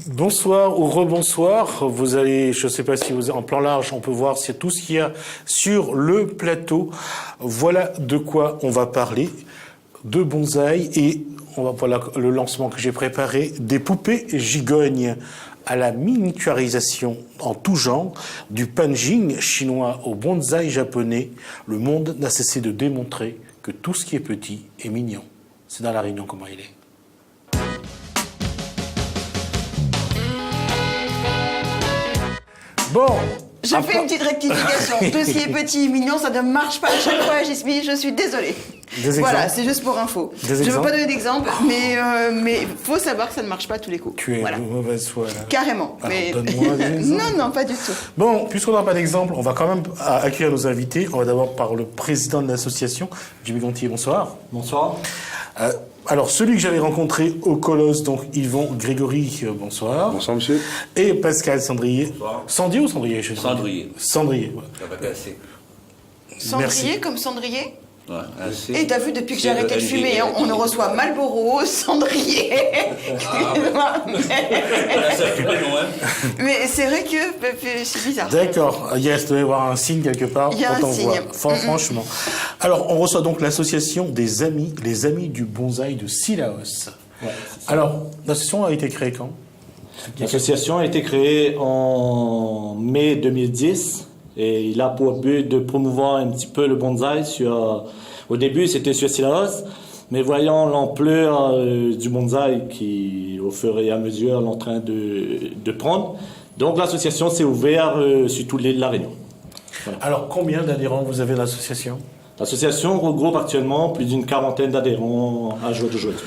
Bonsoir ou rebonsoir. Vous allez, je ne sais pas si vous en plan large, on peut voir c'est tout ce qu'il y a sur le plateau. Voilà de quoi on va parler, de bonsaï et voilà le lancement que j'ai préparé, des poupées gigognes à la miniaturisation en tout genre, du panjing chinois au bonsaï japonais. Le monde n'a cessé de démontrer que tout ce qui est petit est mignon. C'est dans La Réunion comment il est. Bon, je fais une petite rectification. Tout ce qui est petit et mignon, ça ne marche pas à chaque fois, Gismi, je suis désolée. Voilà, c'est juste pour info. Je ne veux pas donner d'exemple, mais il faut savoir que ça ne marche pas à tous les coups. Tu es une mauvaise foi, là. Carrément. Alors, mais... donne-moi des exemples. Non, pas du tout. Bon, puisqu'on n'a pas d'exemple, on va quand même accueillir nos invités. On va d'abord par le président de l'association, Jimmy Gontier, bonsoir. Bonsoir. Alors, celui que j'avais rencontré au Colosse, donc Yvon Grégory, bonsoir. Bonsoir, monsieur. Et Pascal Sandrier. Bonsoir. Sandier ou Sandrier? Cendrier. Sandrier, ouais. Ça va casser. Cendrier comme cendrier? Ouais, assez. Et t'as vu, depuis que j'ai arrêté de fumer, on ne reçoit Marlboro, cendrier. Mais c'est vrai que c'est bizarre. D'accord. Il doit y avoir un signe quelque part. Il y a un signe. Franchement. Alors, on reçoit donc l'association des amis, les amis du bonsaï de Sillaos. Ouais, alors, l'association a été créée quand? L'association a été créée en mai 2010 et il a pour but de promouvoir un petit peu le bonsaï au début c'était sur Sillaos, mais voyant l'ampleur du bonsaï qui au fur et à mesure est en train de prendre, donc l'association s'est ouverte sur toute l'île de La Réunion. Voilà. Alors, combien d'adhérents vous avez à l'association? L'association regroupe actuellement plus d'une quarantaine d'adhérents à jour d'aujourd'hui.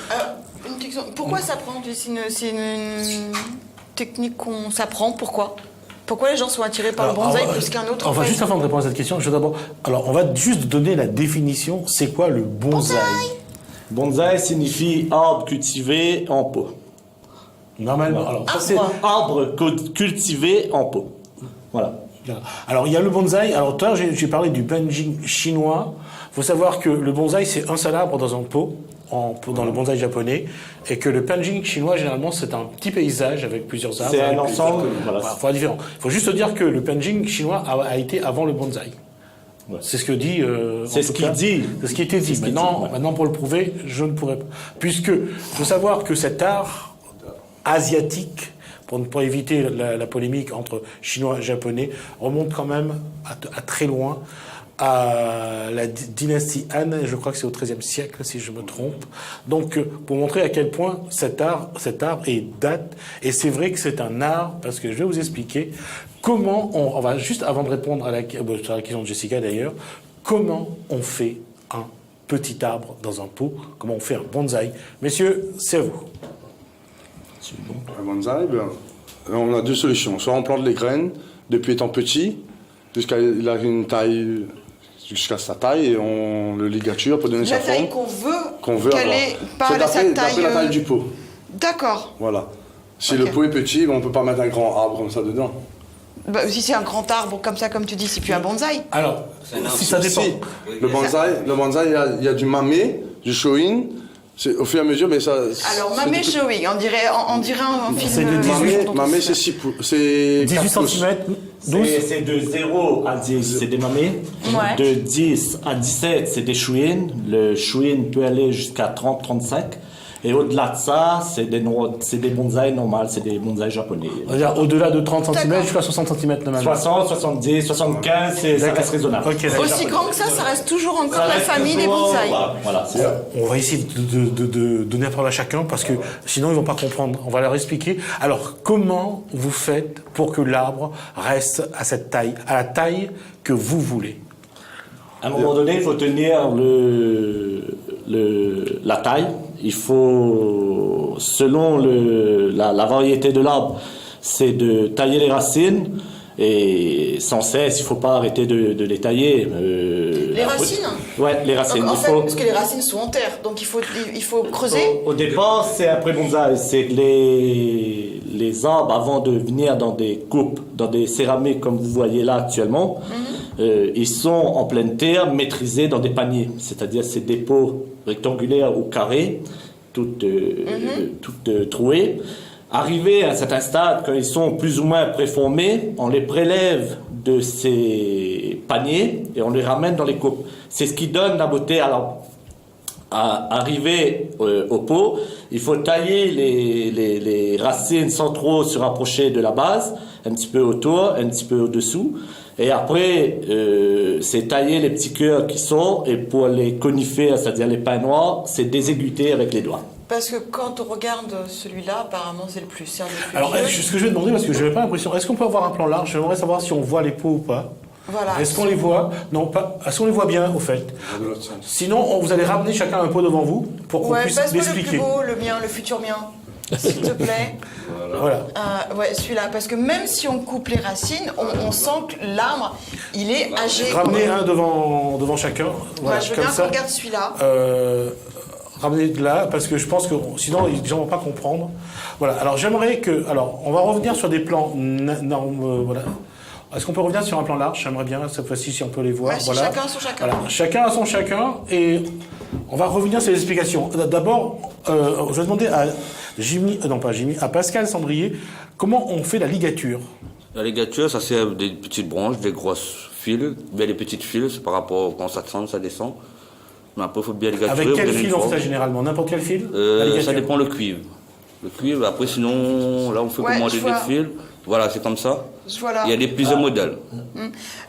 Une question. Pourquoi ça prend? C'est une technique qu'on s'apprend. Pourquoi les gens sont attirés par le bonsaï plus qu'un autre? Enfin, juste avant de répondre à cette question, je vais d'abord. Alors, on va juste donner la définition. C'est quoi le bonsaï? Bonsaï signifie arbre cultivé en pot. Normalement. Alors, ça, c'est arbre cultivé en pot. Voilà. Alors, il y a le bonsaï. Alors, tout à l'heure, j'ai parlé du panjing chinois. Il faut savoir que le bonsaï, c'est un seul arbre dans un pot, dans le bonsaï japonais, et que le panjing chinois, généralement, c'est un petit paysage avec plusieurs arbres. C'est un ensemble. Voilà, différent. Il faut juste dire que le panjing chinois a été avant le bonsaï. Ouais. C'est ce que dit. C'est ce qu'il dit. C'est ce qui était dit. Maintenant, pour le prouver, je ne pourrais pas. Puisque, il faut savoir que cet art asiatique, pour éviter la polémique entre chinois et japonais, remonte quand même à très loin, à la dynastie Han, je crois que c'est au XIIIe siècle, si je me trompe. Donc, pour montrer à quel point cet art est date, et c'est vrai que c'est un art, parce que je vais vous expliquer comment on va, juste avant de répondre à la question de Jessica d'ailleurs, comment on fait un petit arbre dans un pot, comment on fait un bonsaï. Messieurs, c'est à vous. Un bonsaï, on a deux solutions. Soit on plante les graines depuis étant petit, jusqu'à il a une taille, jusqu'à sa taille, et on le ligature pour donner sa forme. La taille qu'on veut avoir. Pas C'est sa taille. d'après la taille du pot. D'accord. Voilà. Si le pot est petit, on ne peut pas mettre un grand arbre comme ça dedans. Si c'est un grand arbre comme ça, comme tu dis, c'est plus un bonsaï. Alors, si ça dépend. Si. Le bonsaï, il y a du mamé, du shoin. C'est au fur et à mesure, mais ça. Alors, mamé showing, on dirait un film. C'est de 18. Mamé, c'est 6 pouces. C'est 18 cm, 12. C'est de 0 à 10, c'est des mamés. Ouais. De 10 à 17, c'est des chouines. Le chouine peut aller jusqu'à 30-35. Et au-delà de ça, c'est des bonsaïs normaux, c'est des bonsaïs japonais. Au-delà de 30 cm jusqu'à 60 cm normalement. 60, 70, 75, ça reste raisonnable. Okay, aussi grand que ça reste toujours encore la famille des bonsaïs. Voilà, on va essayer de donner la parole à chacun parce que sinon ils vont pas comprendre. On va leur expliquer. Alors, comment vous faites pour que l'arbre reste à cette taille, à la taille que vous voulez? À un moment donné, il faut tenir la taille. Il faut, selon la variété de l'arbre, c'est de tailler les racines et sans cesse, il ne faut pas arrêter de les tailler. Les racines? Ouais, les racines. Donc, en fait, parce que les racines sont en terre, donc il faut creuser. Au départ, c'est un pré-bonsaï. C'est les arbres, avant de venir dans des coupes, dans des céramiques comme vous voyez là actuellement, ils sont en pleine terre, maîtrisés dans des paniers. C'est-à-dire, c'est des pots rectangulaires ou carrés, toutes trouées. Arrivé à un certain stade, quand ils sont plus ou moins préformés, on les prélève de ces paniers et on les ramène dans les coupes. C'est ce qui donne la beauté. Alors, à arriver au pot, il faut tailler les racines sans trop se rapprocher de la base, un petit peu autour, un petit peu au-dessous. Et après, c'est tailler les petits cœurs qui sont, et pour les conifères, c'est-à-dire les pins noirs, c'est désaiguïter avec les doigts. Parce que quand on regarde celui-là, apparemment c'est le plus sérieux. Alors, ce que je vais demander, parce que je n'avais pas l'impression, est-ce qu'on peut avoir un plan large? J'aimerais savoir si on voit les pots ou pas. Voilà. Est-ce qu'on les voit? Non, pas. Est-ce qu'on les voit bien, au fait? Sinon, vous allez ramener chacun un pot devant vous pour qu'on puisse l'expliquer. Le plus beau, le mien, le futur mien, s'il te plaît. Voilà. Ouais, celui-là, parce que même si on coupe les racines, on sent que l'arbre, il est âgé. Ramenez un devant chacun. Voilà, je veux bien qu'on regarde celui-là. Ramenez de là, parce que je pense que sinon les gens ne vont pas comprendre. Voilà. Alors j'aimerais que. Alors, on va revenir sur des plans. Voilà. Est-ce qu'on peut revenir sur un plan large? J'aimerais bien, cette fois-ci, si on peut les voir. Ouais, voilà. Chacun son chacun. Voilà. Chacun a son chacun, et on va revenir sur les explications. D'abord, je vais demander à à Pascal Sandrier, comment on fait la ligature? La ligature, ça c'est des petites branches, des grosses fils. Mais les petites fils, c'est par rapport quand ça descend, ça descend. Mais après, il faut bien ligaturer. Avec quel fil on fait généralement? N'importe quel fil? Ça dépend le cuivre. Le cuivre, après sinon, là on fait commander des fils. Voilà, c'est comme ça. Voilà. Il y a plusieurs modèles.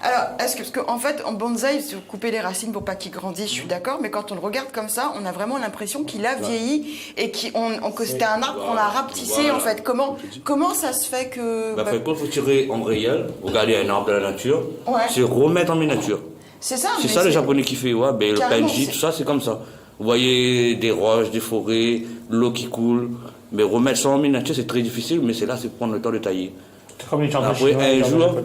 Alors, parce qu'en fait, en bonsaï, si vous coupez les racines pour pas qu'il grandisse, je suis d'accord, mais quand on le regarde comme ça, on a vraiment l'impression qu'il a vieilli et que c'était un arbre qu'on a rapetissé, en fait. Comment ça se fait que... Quand il faut tirer en réel, regarder un arbre de la nature, c'est remettre en miniature. C'est ça. C'est ça les Japonais qui font, le penji, tout ça, c'est comme ça. Vous voyez des roches, des forêts, l'eau qui coule, mais remettre ça en miniature, c'est très difficile, mais c'est prendre le temps de tailler. Après, un jour,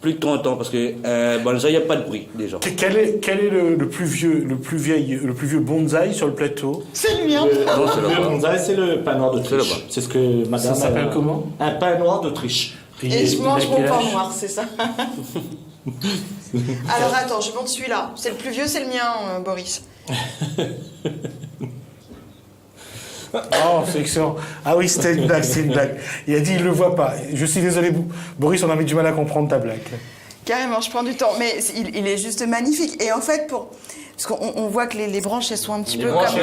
plus de 30 ans, parce que bonsaï, il n'y a pas de bruit, déjà. Quel est le plus vieux bonsaï sur le plateau? C'est le mien. Le bonsaï, c'est le pin noir d'Autriche. C'est ce que madame... Ça s'appelle comment? Un pin noir d'Autriche. Et je mange mon pain noir, c'est ça. Alors attends, je monte celui-là. C'est le plus vieux, c'est le mien, Boris. Oh, c'est excellent. Ah oui, c'était une blague, c'est une blague. Il a dit, il ne le voit pas. Je suis désolé, Boris, on a mis du mal à comprendre ta blague. Carrément, je prends du temps. Mais il est juste magnifique. Et en fait, parce qu'on voit que les branches, elles sont un petit peu comme ça.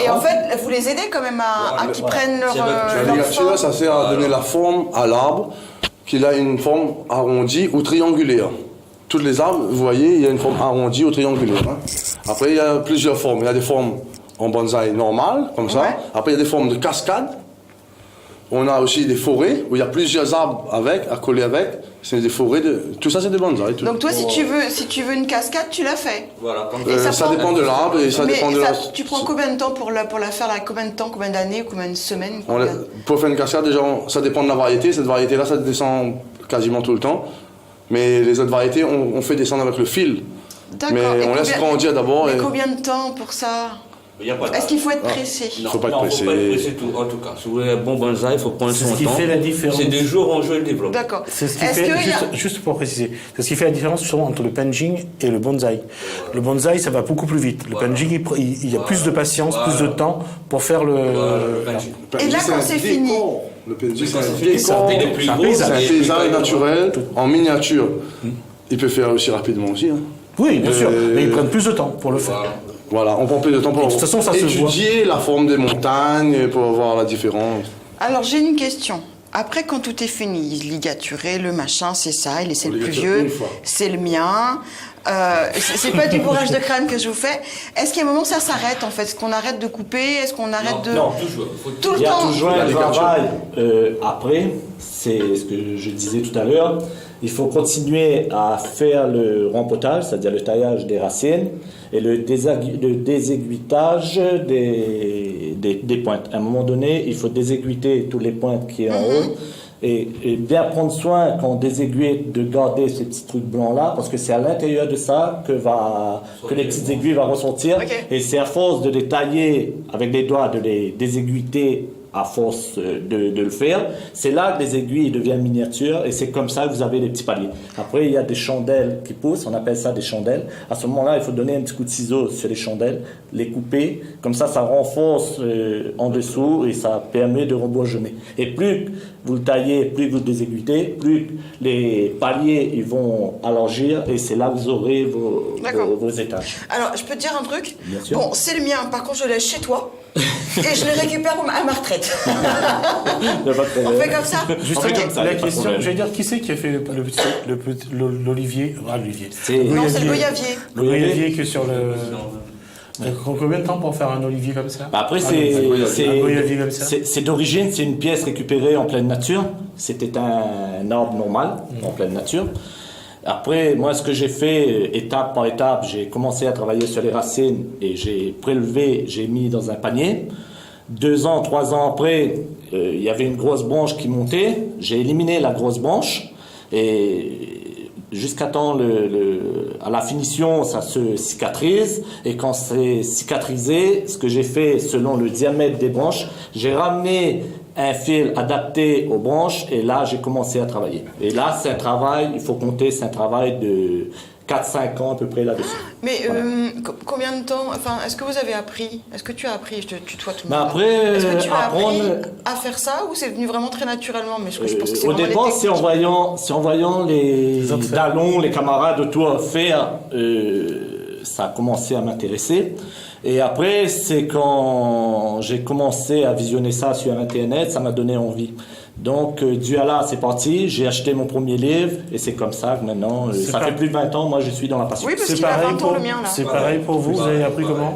Et en fait, vous les aidez quand même à qu'ils prennent leur ligature, ça sert à donner la forme à l'arbre, qu'il a une forme arrondie ou triangulaire. Tous les arbres, vous voyez, il y a une forme arrondie ou triangulaire. Après, il y a plusieurs formes. Il y a des formes en bonsaï normal, comme ça. Après, il y a des formes de cascade. On a aussi des forêts où il y a plusieurs arbres à coller avec. C'est des forêts tout ça, c'est des bonsaïs. Donc toi, si tu veux une cascade, tu la fais. Voilà. Ça dépend de l'arbre et ça dépend de tu prends combien de temps pour la faire combien d'années ou combien de semaines? Pour faire une cascade, déjà, ça dépend de la variété. Cette variété-là, ça descend quasiment tout le temps. Mais les autres variétés, on fait descendre avec le fil. D'accord. Mais on laisse grandir d'abord. Mais combien de temps pour ça? Est-ce qu'il faut être pressé? Il ne faut pas être pressé. Tout. En tout cas, si vous voulez un bon bonsaï, il faut prendre son temps. C'est ce qui fait la différence. C'est des jours en jour le développe. D'accord. C'est ce qui fait, juste pour préciser, c'est ce qui fait la différence justement entre le penjing et le bonsaï. Le bonsaï, ça va beaucoup plus vite. Le penjing, il y a plus de patience, plus de temps pour faire le penjing. Et là, quand c'est fini, le penjing, c'est un paysage naturel en miniature. Il peut faire aussi rapidement aussi. Oui, bien sûr, mais ils prennent plus de temps pour le faire. Voilà, on prend plus de temps pour étudier la forme des montagnes, pour voir la différence. Alors, j'ai une question. Après, quand tout est fini, ligaturé, le machin, c'est ça, c'est le plus vieux, c'est le mien. C'est pas du bourrage de crâne que je vous fais. Est-ce qu'il y a un moment ça s'arrête en fait? Est-ce qu'on arrête de couper? Est-ce qu'on arrête de... Non, toujours. Tout le temps. Il y a toujours un travail après. C'est ce que je disais tout à l'heure. Il faut continuer à faire le rempotage, c'est-à-dire le taillage des racines et le désaiguitage des pointes. À un moment donné, il faut désaiguiter toutes les pointes qui sont en haut. Et bien prendre soin, quand on désaiguille, de garder ces petits trucs blancs-là, parce que c'est à l'intérieur de ça que les petites aiguilles vont ressortir. Okay. Et c'est à force de les tailler avec les doigts, de les désaiguiller à force de le faire, c'est là que les aiguilles deviennent miniatures et c'est comme ça que vous avez les petits paliers. Après, il y a des chandelles qui poussent, on appelle ça des chandelles. À ce moment-là, il faut donner un petit coup de ciseau sur les chandelles, les couper, comme ça renforce en dessous et ça permet de rebourgeonner. Et plus vous le taillez, plus vous le désaiguillez, plus les paliers ils vont allongir et c'est là que vous aurez vos étages. Alors, je peux te dire un truc? Bien sûr. Bon, c'est le mien, par contre, je le laisse chez toi. Et je le récupère à ma retraite. On fait comme ça? Juste la question, je vais dire, qui c'est qui a fait l'olivier? L'olivier. Non, c'est le goyavier. Le goyavier que sur le... Combien de temps pour faire un olivier comme ça? Après, c'est d'origine, c'est une pièce récupérée en pleine nature. C'était un arbre normal, en pleine nature. Après, moi, ce que j'ai fait, étape par étape, j'ai commencé à travailler sur les racines et j'ai prélevé, j'ai mis dans un panier. 2 ans, 3 ans après, il y avait une grosse branche qui montait. J'ai éliminé la grosse branche et jusqu'à temps à la finition, ça se cicatrise. Et quand c'est cicatrisé, ce que j'ai fait selon le diamètre des branches, j'ai ramené un fil adapté aux branches et là j'ai commencé à travailler. Et là c'est un travail, il faut compter, c'est un travail de 4-5 ans à peu près là-dessus. Mais voilà. Combien de temps, enfin, est-ce que vous avez appris, est-ce que tu as appris, je te tutoie tout le monde. Après, est-ce que tu as appris à faire ça ou c'est venu vraiment très naturellement? Mais je pense que c'est au départ, c'est en voyant les talons, les camarades autour faire, ça a commencé à m'intéresser. Et après, c'est quand j'ai commencé à visionner ça sur Internet, ça m'a donné envie. Donc, dû à là, c'est parti. J'ai acheté mon premier livre et c'est comme ça que maintenant, ça fait plus de 20 ans, moi je suis dans la passion. Oui, parce qu'il a 20 ans le mien là. C'est pareil pour vous, vous avez appris comment?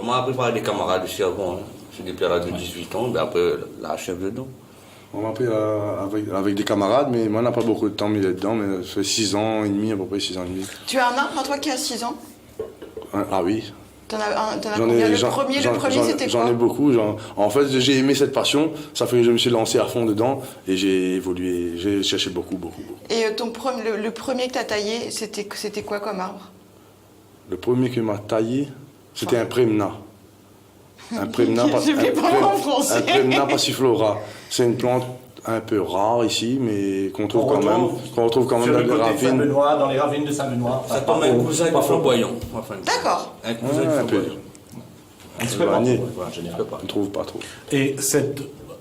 Moi, appris par des camarades aussi avant. J'ai depuis l'âge de 18 ans, mais après, là, chef dedans. On m'a appris avec des camarades, mais moi, on n'a pas beaucoup de temps mis là-dedans, mais ça fait 6 ans et demi, à peu près 6 ans et demi. Tu as un arbre, toi qui as 6 ans? Ah oui. T'en as combien? Le premier, c'était quoi? J'en ai beaucoup. En fait, j'ai aimé cette passion. Ça fait que je me suis lancé à fond dedans et j'ai évolué. J'ai cherché beaucoup. Et le premier que tu as taillé, c'était quoi comme arbre? Le premier que m'a taillé, c'était un Premna. Un Premna passiflora. C'est une plante un peu rare ici, mais qu'on retrouve quand même dans les ravines. Dans les ravines de Saint-Benoît. Ça tombe un cousin du flamboyant. D'accord. Un cousin du flamboyant. On ne trouve pas trop. Et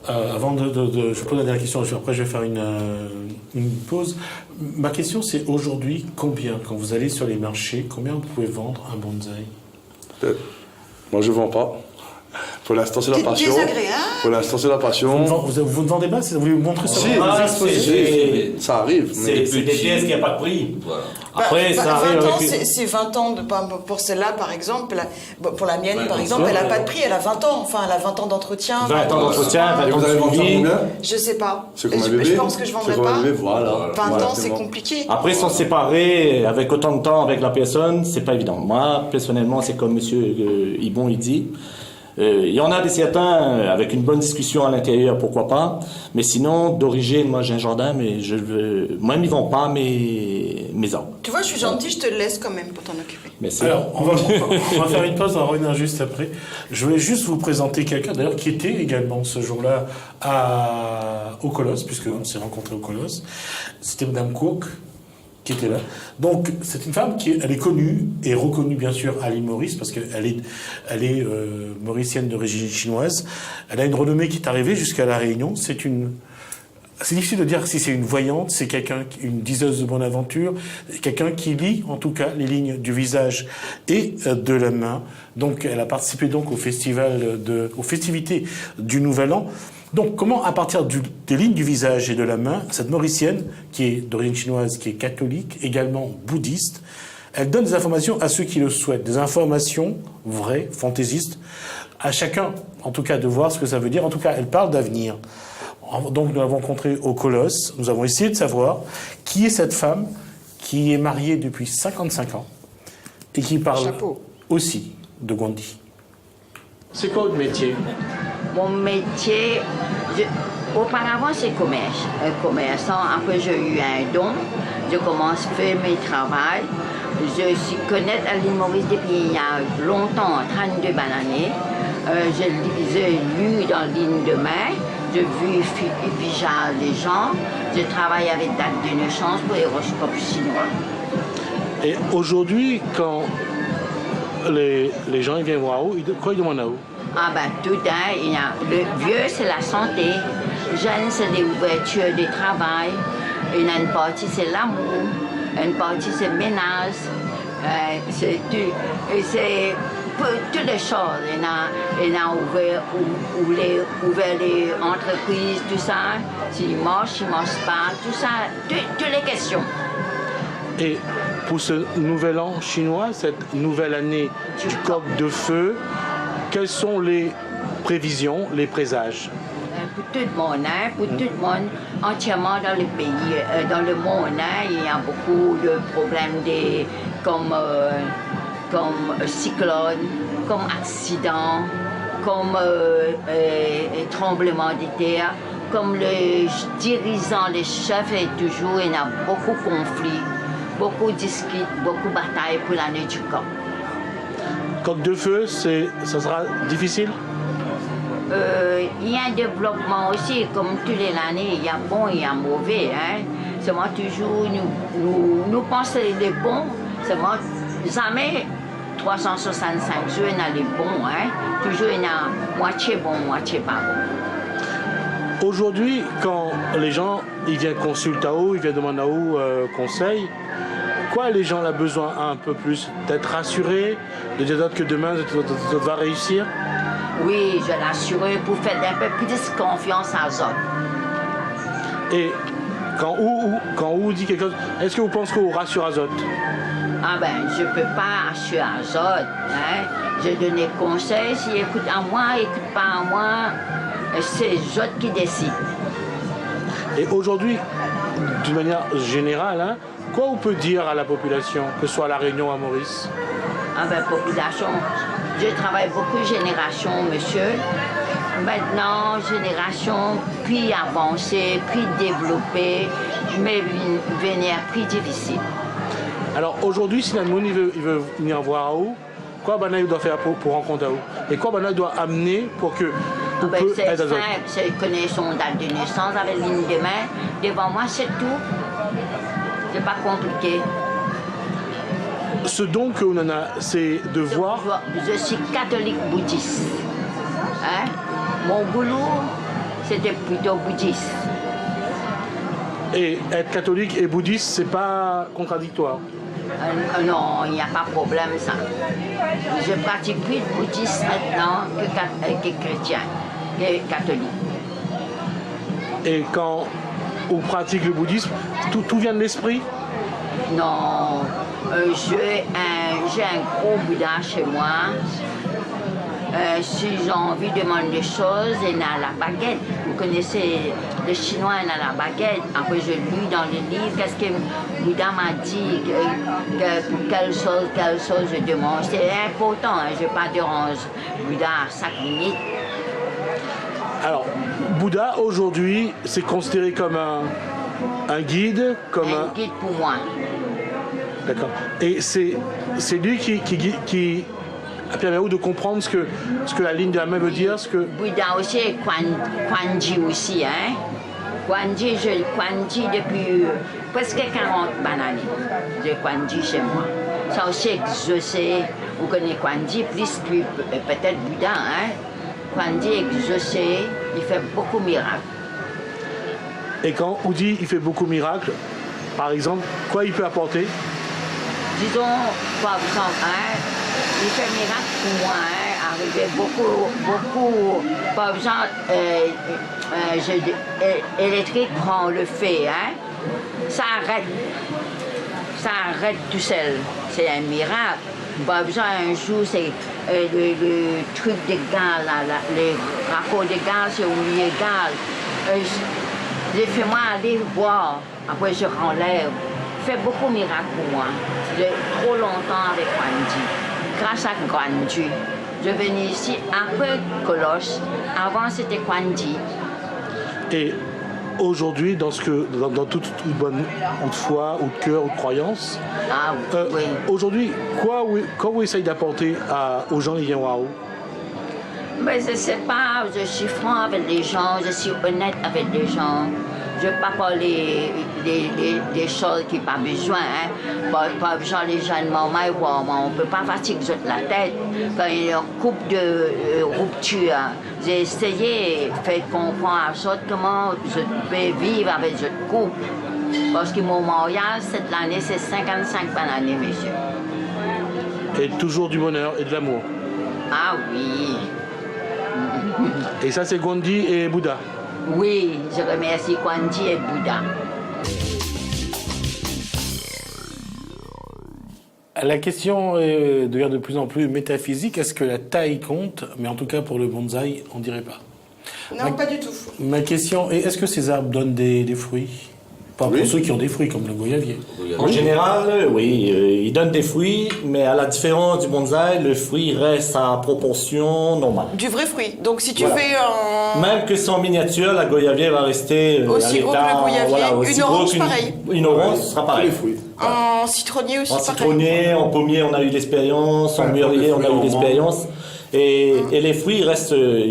avant je pose la dernière question, après je vais faire une pause. Ma question c'est aujourd'hui, combien, quand vous allez sur les marchés, combien vous pouvez vendre un bonsaï? Moi je ne vends pas. Pour l'instant, c'est la passion. Pour l'instant, c'est la passion. Vous ne vendez pas? Vous voulez vous montrer sur ça arrive. C'est des pièces qui n'ont pas de prix. Voilà. Après, ça arrive. 20 ans, c'est 20 ans pour celle-là, par exemple. Pour la mienne, par exemple, elle n'a pas de prix. Elle a 20 ans. Enfin, elle a 20 ans d'entretien. 20 ans d'entretien, 20 ans de suivi. Je sais pas. Je pense que je ne vendrai pas. 20 ans, c'est compliqué. Après, s'en séparer avec autant de temps avec la personne, c'est pas évident. Moi, personnellement, c'est comme monsieur Ibon, il dit. Il y en a des certains avec une bonne discussion à l'intérieur, pourquoi pas. Mais sinon, d'origine, moi j'ai un jardin, mais moi, ils ne vendent pas mes arbres. Tu vois, je suis gentille, je te le laisse quand même pour t'en occuper. Alors, on va faire une pause, on va revenir juste après. Je voulais juste vous présenter quelqu'un, d'ailleurs, qui était également ce jour-là au Colosse, puisqu'on s'est rencontrés au Colosse. C'était Madame Cook qui était là. Donc, c'est une femme elle est connue et reconnue, bien sûr, à l'île Maurice, parce qu'elle est mauricienne d'origine chinoise. Elle a une renommée qui est arrivée jusqu'à La Réunion. C'est difficile de dire si c'est une voyante, c'est une diseuse de bonne aventure, quelqu'un qui lit, en tout cas, les lignes du visage et de la main. Donc, elle a participé donc aux festivités du Nouvel An. Donc, comment, à partir des lignes du visage et de la main, cette Mauricienne, qui est d'origine chinoise, qui est catholique, également bouddhiste, elle donne des informations à ceux qui le souhaitent, des informations vraies, fantaisistes, à chacun, en tout cas, de voir ce que ça veut dire. En tout cas, elle parle d'avenir. Donc, nous l'avons rencontrée au Colosse. Nous avons essayé de savoir qui est cette femme qui est mariée depuis 55 ans et qui parle aussi de Gondi. C'est quoi votre métier? Mon métier, auparavant c'est commerçant. Après j'ai eu un don, je commence à faire mes travail. Je suis connaître à l'île Maurice depuis il y a longtemps, 32 années. J'ai lu dans Ligne de main, j'ai vu visage des gens, je travaille avec date de naissance pour l'horoscope chinois. Et aujourd'hui, quand les gens ils viennent voir où, quoi ils demandent à où? Ah ben tout, hein, le vieux c'est la santé, jeune c'est l'ouverture du travail, une partie c'est l'amour, une partie c'est le ménage, c'est toutes les choses. Il a ouvert les entreprises, tout ça, s'il marche pas, tout ça, toutes les questions. Et pour ce nouvel an chinois, cette nouvelle année du coq de feu, quelles sont les prévisions, les présages? Pour tout le monde, hein, pour tout le monde, entièrement dans le pays, dans le monde, hein, il y a beaucoup de problèmes comme cyclone, comme accident, comme tremblement de terre, comme les dirigeants, les chefs, et toujours il y a beaucoup de conflits, beaucoup de disputes, beaucoup de batailles pour l'année du coq. Coq de feu, ça sera difficile? Il y a un développement aussi, comme toutes les années, il y a bon et il y a mauvais. Hein. Seulement toujours, nous pensons les bons, seulement jamais 365 jours, il y a les bons. Hein. Toujours il y a moitié bon, moitié pas bon. Aujourd'hui, quand les gens ils viennent consulter à où, ils viennent demander à où conseil, quoi les gens ont besoin un peu plus? D'être rassurés, de dire que demain tu vas réussir? Oui, je l'assure pour faire un peu plus confiance à eux. Et quand vous dit quelque chose, est-ce que vous pensez qu'on rassure Azot? Ah ben, je ne peux pas assurer Azot. Hein. Je donne des conseils, s'ils écoutent à moi, ils n'écoutent pas à moi, c'est eux qui décident. Et aujourd'hui, d'une manière générale, hein, quoi on peut dire à la population, que ce soit à La Réunion ou à Maurice? Ah ben, population, je travaille beaucoup de générations, monsieur. Maintenant, génération plus avancée, plus développée, mais venir plus difficile. Alors aujourd'hui, si Nadmoun il veut venir voir à où, quoi il doit faire pour rencontrer à où? Et quoi il doit amener pour que vous peut c'est être à simple, c'est connaître son date de naissance avec ligne de main. Devant moi, c'est tout. C'est pas compliqué. Ce don qu'on en a, c'est de voir. Je suis catholique bouddhiste. Hein? Mon boulot, c'était plutôt bouddhiste. Et être catholique et bouddhiste, c'est pas contradictoire? Non, il n'y a pas de problème ça. Je pratique plus de bouddhiste maintenant que chrétien, que catholique. Et quand on pratique le bouddhisme, tout vient de l'esprit? Non, j'ai un gros Bouddha chez moi. Si j'ai envie de demander des choses, il y a la baguette. Vous connaissez, les Chinois, il y a la baguette. Après, je lis dans les livres, qu'est-ce que Bouddha m'a dit, pour quelle chose je demande. C'est important, hein, je ne vais pas déranger Bouddha à 5 minutes. Alors, Bouddha, aujourd'hui, c'est considéré comme un guide, un guide pour moi. D'accord. Et c'est lui qui permet de comprendre ce que la ligne de la main veut dire, ce que... Bouddha aussi et Quan Ji aussi, hein. Quan Ji depuis presque 40 années. J'ai Quan Ji chez moi. Ça aussi, je sais, vous connaissez Quan Ji, plus que peut-être Bouddha, hein. Quan Ji, je sais, il fait beaucoup de miracles. Et quand on dit il fait beaucoup de miracles, par exemple, quoi il peut apporter? Disons, par exemple, hein, il fait miracle pour moi, hein, arriver beaucoup, par exemple, électrique prend le fait, hein, ça arrête tout seul, c'est un miracle. Par exemple, un jour, c'est le truc de gaz, les raccords de gaz, c'est oublié gaz. J'ai fait moi aller voir, après je renlève. Fait beaucoup de miracles pour moi. J'ai trop longtemps avec Quan Ji. Grâce à Quan Ji, je venais ici après Colosse. Avant, c'était Quan Ji. Et aujourd'hui, dans toute bonne ou de foi, ou de cœur, ou de croyance, oui. Aujourd'hui, quoi vous essayez d'apporter aux gens qui viennent voir où? Mais je sais pas, je suis franc avec les gens, je suis honnête avec les gens. Je ne veux pas parler des choses qui n'ont pas besoin. Hein. Par exemple, les gens de on ne peut pas fatiguer la tête. Quand il y a une coupe de rupture, j'ai essayé de faire comprendre à eux comment je peux vivre avec cette coupe. Parce que mon mariage, cette année, c'est 55 par année, monsieur. Et toujours du bonheur et de l'amour. Ah oui. Et ça, c'est Gandhi et Bouddha. Oui, je remercie Gandhi et Bouddha. La question devient de plus en plus métaphysique. Est-ce que la taille compte? Mais en tout cas, pour le bonsaï, on ne dirait pas. Non, pas du tout. Ma question est, est-ce que ces arbres donnent des fruits? Pas pour ceux qui ont des fruits, comme le goyavier. En général, oui, ils donnent des fruits, mais à la différence du bonsaï, le fruit reste à proportion normale. Du vrai fruit. Donc si tu fais un... Même que c'est en miniature, la goyavier va rester aussi gros que le goyavier. Une orange, pareil. Une orange, ce sera pareil. Les fruits. En citronnier aussi, pareil. En citronnier, en pommier, on a eu l'expérience. En mûrier, on a eu l'expérience. Et les fruits, ils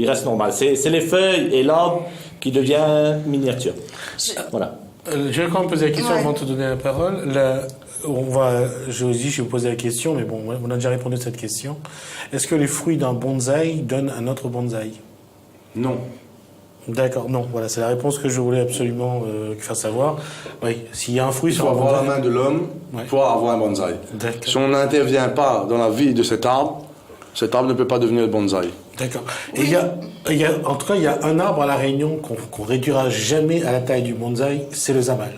restent normaux. C'est les feuilles et l'arbre qui devient miniature. Voilà. Je vais quand même poser la question avant de te donner la parole. Je vais vous poser la question, mais bon, on a déjà répondu à cette question. Est-ce que les fruits d'un bonsaï donnent un autre bonsaï? Non. D'accord, non. Voilà, c'est la réponse que je voulais absolument faire savoir. Oui, s'il y a un fruit sur un bonsaï... Il faut avoir la main de l'homme pour avoir un bonsaï. Si on n'intervient pas dans la vie de cet arbre ne peut pas devenir le bonsaï. D'accord. Et en tout cas, il y a un arbre à La Réunion qu'on réduira jamais à la taille du bonsaï, c'est le zamal.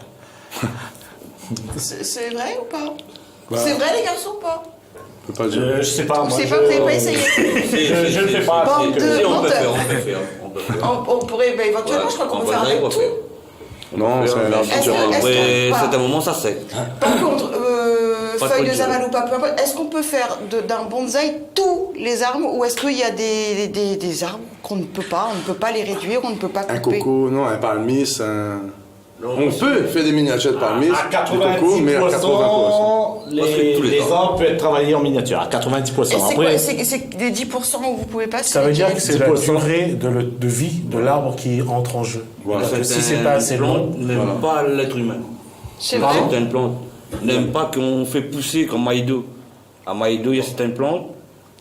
C'est vrai ou pas? C'est vrai, les garçons, ou pas? Je peux pas dire. Je sais pas. Vous n'avez pas essayé? Je ne fais pas. Bande de on peut faire. On pourrait, éventuellement, je crois qu'on peut faire avec tout. Non, c'est un arbre à certains moments, ça sait. Par contre, feuilles de zamal ou pas, peu importe, est-ce qu'on peut faire d'un bonsaï tous les arbres ou est-ce qu'il y a des arbres qu'on ne peut pas, on ne peut pas les réduire, on ne peut pas couper? Un coco, non, un palmis, on peut faire des miniatures de palmis, à 90%, mais à 80%. Les arbres peuvent être travaillés en miniature, à 90%. Après, c'est des 10% où vous pouvez pas... Ça veut dire que c'est la durée de vie de l'arbre qui entre en jeu. Voilà. Si c'est pas assez long... N'aime pas l'être humain. C'est vrai. Certaines plantes n'aiment pas qu'on fait pousser comme maïdo. À maïdo, il y a certaines plantes,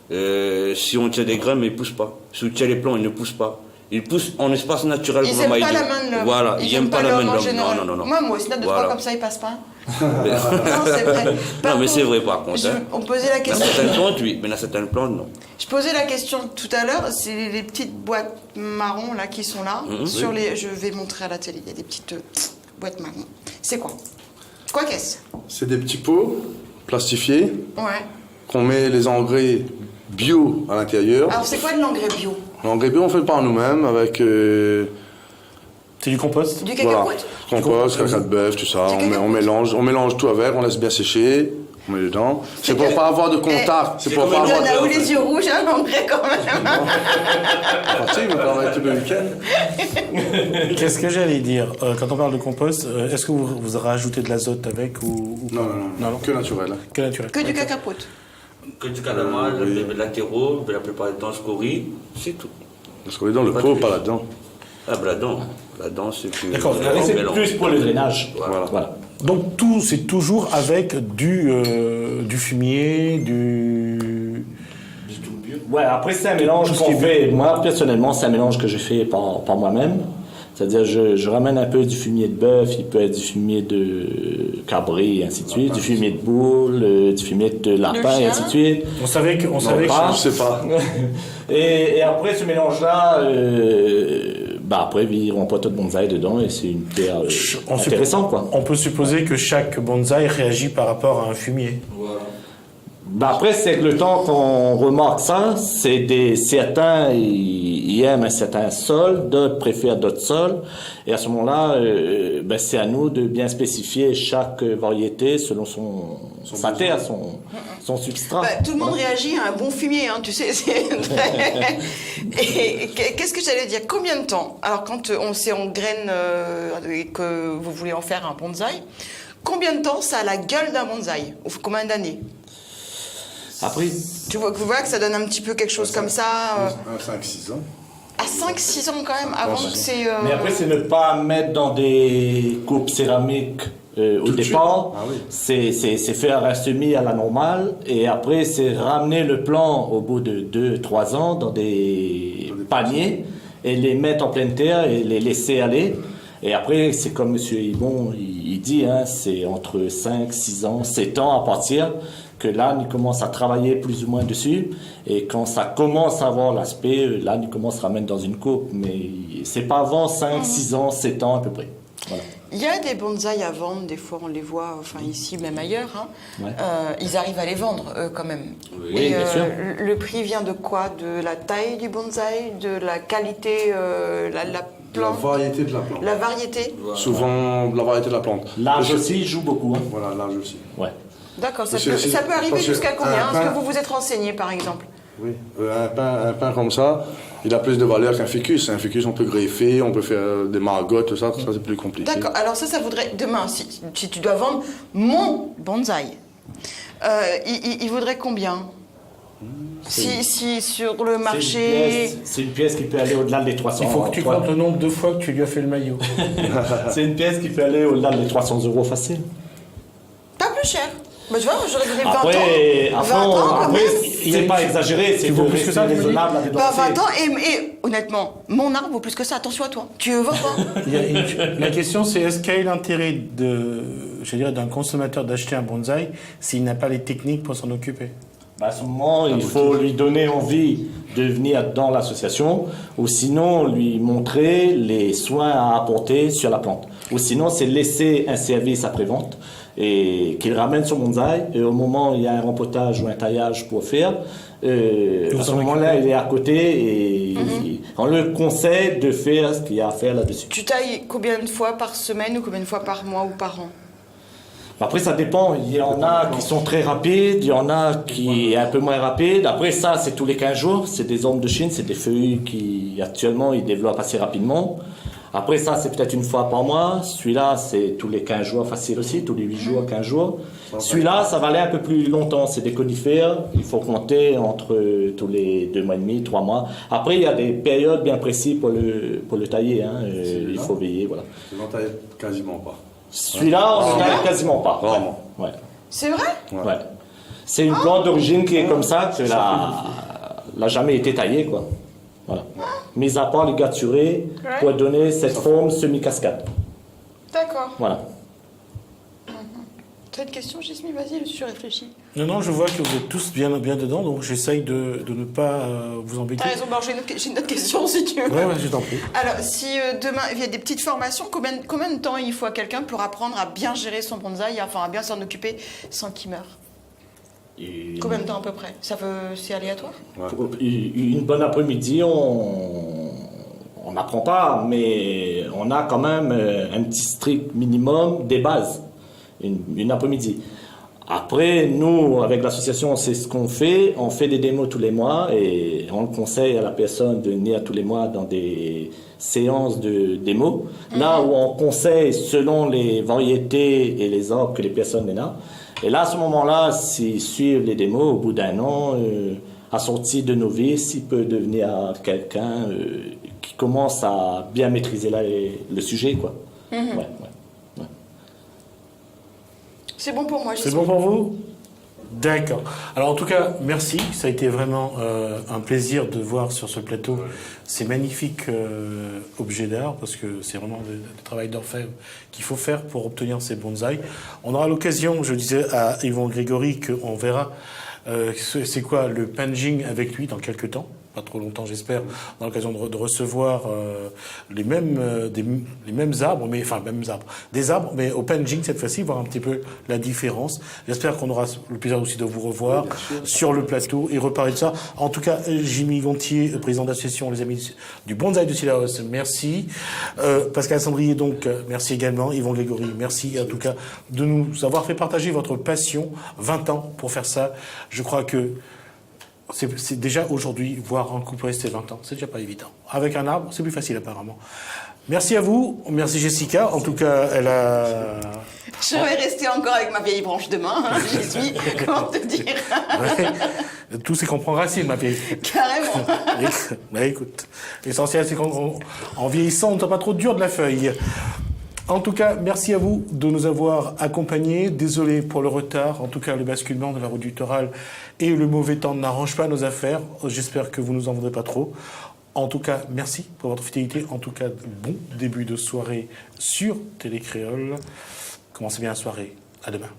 si on tire des graines, mais ils ne poussent pas. Si on tire les plants, ils ne poussent pas. Ils poussent en espace naturel comme maïdo. Ils n'aiment pas la main de l'homme. Voilà, ils n'aiment pas la main de l'homme. Non. Moi aussi, là, deux fois comme ça, ils passent pas. Non, c'est vrai. Non, mais c'est vrai par contre. On posait la question. Dans certaines plantes, oui, mais dans certaines plantes, non. Je posais la question tout à l'heure, c'est les petites boîtes marron là qui sont là. Je vais montrer à la télé, il y a des petites boîtes marron. C'est quoi? Quoi qu'est-ce? C'est des petits pots plastifiés. Ouais. Qu'on met les engrais bio à l'intérieur. Alors c'est quoi de l'engrais bio? L'engrais bio, on fait par nous-mêmes avec... C'est du compost? Du cacahuète? Voilà. Compost, caca de bœuf, tout ça. On mélange tout avec, on laisse bien sécher, on met dedans. C'est pour pas avoir de contact. C'est pour pas avoir... On a où les yeux rouges, hein, l'engrais quand même. Parti, vous parlez tout le week-end. Qu'est-ce que j'allais dire? Quand on parle de compost, est-ce que vous rajoutez de l'azote avec ou Non, que naturel. Que naturel. Que du cacapote. Que du calamar, de latéraux, la plupart du temps, scorie, c'est tout. Le scorie dans le pot, pas là-dedans. Ah, ben là-dedans, c'est plus... D'accord, c'est plus pour le drainage. Voilà. Donc c'est toujours avec du fumier, du... Ouais, après c'est un mélange qu'on fait. Moi, personnellement, c'est un mélange que je fais par moi-même. C'est-à-dire, je ramène un peu du fumier de bœuf, il peut être du fumier de cabré, et ainsi de suite, du fumier de boule, du fumier de lapin, et ainsi de suite. On savait que... Je sais pas. Et après, ce mélange-là, après, ils n'auront pas tout de bonsaï dedans et c'est une terre intéressante, quoi. On peut supposer que chaque bonsaï réagit par rapport à un fumier. Voilà. Après, c'est que le temps qu'on remarque ça, c'est certains, ils aiment un certain sol, d'autres préfèrent d'autres sols. Et à ce moment-là, c'est à nous de bien spécifier chaque variété selon sa terre, son substrat. Tout le monde réagit à un bon fumier, hein, tu sais. Et qu'est-ce que j'allais dire? Combien de temps? Alors, quand on graine et que vous voulez en faire un bonsaï, combien de temps ça a la gueule d'un bonsaï? Combien d'années? Après, tu vois que ça donne un petit peu quelque chose comme ça. À 5-6 ans. À 5-6 ans quand même, avant que c'est... Mais après, c'est ne pas mettre dans des coupes céramiques au départ. Ah oui. C'est faire un semis à la normale. Et après, c'est ramener le plant au bout de 2-3 ans dans des paniers et les mettre en pleine terre et les laisser aller. Et après, c'est comme M. Ibon il dit, hein, c'est entre 5, 6 ans, 7 ans à partir que l'âne il commence à travailler plus ou moins dessus. Et quand ça commence à avoir l'aspect, l'âne il commence à remettre dans une coupe. Mais c'est pas avant 5, 6 ans, 7 ans à peu près. Voilà. Il y a des bonsaïs à vendre, des fois on les voit, enfin ici, même ailleurs. Hein. Ouais. Ils arrivent à les vendre quand même. Oui, et, bien sûr. Le prix vient de quoi? De la taille du bonsaï, de la qualité, la plante, la variété de la plante. La variété. Voilà. Souvent, la variété de la plante. L'âge aussi joue beaucoup. Hein. Voilà, l'âge aussi. Ouais. D'accord, ça peut arriver jusqu'à combien? Est-ce que vous vous êtes renseigné par exemple? Oui, un pain comme ça, il a plus de valeur qu'un ficus. Un ficus, on peut greffer, on peut faire des margottes, tout ça c'est plus compliqué. D'accord, alors ça voudrait, demain, si tu dois vendre mon bonsaï, il vaudrait combien? Si sur le marché... C'est une pièce qui peut aller au-delà des 300 Il faut que tu comptes le nombre de fois que tu lui as fait le maillot. C'est une pièce qui peut aller au-delà des 300 € facile. Pas plus cher. Bah, tu vois, j'aurais donné 20 Après, c'est pas exagéré, c'est plus que ça, raisonnable. 20 ans, et honnêtement, mon arbre vaut plus que ça, attention à toi. Tu veux pas? La question, c'est est-ce qu'il y a l'intérêt d'un consommateur d'acheter un bonsaï s'il n'a pas les techniques pour s'en occuper? À ce moment, il faut lui donner envie de venir dans l'association, ou sinon lui montrer les soins à apporter sur la plante. Ou sinon, c'est laisser un service après-vente et qu'il ramène son bonsaï, et au moment où il y a un rempotage ou un taillage pour faire, à ce moment-là, il est à côté et on le conseille de faire ce qu'il y a à faire là-dessus. Tu tailles combien de fois par semaine ou combien de fois par mois ou par an? Après, ça dépend. Il y en a qui sont très rapides, il y en a qui sont un peu moins rapides. Après, ça, c'est tous les 15 jours. C'est des ormes de Chine, c'est des feuilles qui, actuellement, ils développent assez rapidement. Après, ça, c'est peut-être une fois par mois. Celui-là, c'est tous les 15 jours, facile aussi, tous les 8 jours, 15 jours. Celui-là, ça va aller un peu plus longtemps. C'est des conifères. Il faut compter entre tous les 2 mois et demi, 3 mois. Après, il y a des périodes bien précises pour le tailler. Hein. Il faut veiller, voilà. Je n'en taille quasiment pas. Celui-là, on n'en taille quasiment pas. Vraiment. Ouais. C'est vrai? Ouais. C'est une plante d'origine qui est comme ça, que n'a jamais été taillée, quoi. Voilà. Mis à part les gâturés pour donner cette forme semi-cascade. D'accord. Voilà. Tu as une question, Jasmine? Vas-y, je réfléchis. Non, je vois que vous êtes tous bien dedans, donc j'essaye de ne pas vous embêter. T'as raison, j'ai une autre question si tu veux. Ouais, je t'en prie. Alors, si demain, il y a des petites formations, combien de temps il faut à quelqu'un pour apprendre à bien gérer son bonsaï, enfin à bien s'en occuper sans qu'il meure? Combien de temps à peu près? C'est aléatoire? Une bonne après-midi, on n'apprend pas, mais on a quand même un petit strict minimum des bases, une après-midi. Après, nous, avec l'association, c'est ce qu'on fait. On fait des démos tous les mois et on conseille à la personne de venir tous les mois dans des séances de démos. Là où on conseille selon les variétés et les arbres que les personnes mènent. Et là, à ce moment-là, s'ils suivent les démos, au bout d'un an, assorti de novice, il peut devenir quelqu'un qui commence à bien maîtriser le sujet, quoi. Ouais. C'est bon pour moi. C'est bon pour vous? D'accord. Alors en tout cas, merci. Ça a été vraiment un plaisir de voir sur ce plateau ces magnifiques objets d'art, parce que c'est vraiment le travail d'orfèvre qu'il faut faire pour obtenir ces bonsaïs. On aura l'occasion, je disais à Yvon Grégory, qu'on verra c'est quoi le panjing avec lui dans quelques temps. Pas trop longtemps, j'espère, dans l'occasion de recevoir les mêmes arbres, des arbres, mais au panjing cette fois-ci, voir un petit peu la différence. J'espère qu'on aura le plaisir aussi de vous revoir sur le plateau et reparler de ça. En tout cas, Jimmy Gontier, président de l'association Les Amis du Bonsaï de Cilaos, merci. Pascal Sandrier, donc, merci également. Yvon Grégory, merci en tout cas de nous avoir fait partager votre passion, 20 ans pour faire ça. Je crois que c'est déjà aujourd'hui, voir en couple rester 20 ans, c'est déjà pas évident. Avec un arbre, c'est plus facile apparemment. Merci à vous, merci Jessica. En tout cas, elle a... Je vais rester encore avec ma vieille branche de main, hein, j'y suis, comment te dire. Ouais, tout c'est qu'on prend racine, ma vieille. Carrément. Bah, écoute, l'essentiel c'est qu'en vieillissant, on ne t'a pas trop dur de la feuille. En tout cas, merci à vous de nous avoir accompagnés. Désolé pour le retard. En tout cas, le basculement de la route du littoral et le mauvais temps n'arrangent pas nos affaires. J'espère que vous ne nous en voudrez pas trop. En tout cas, merci pour votre fidélité. En tout cas, bon début de soirée sur Télé Créole. Commencez bien la soirée. À demain.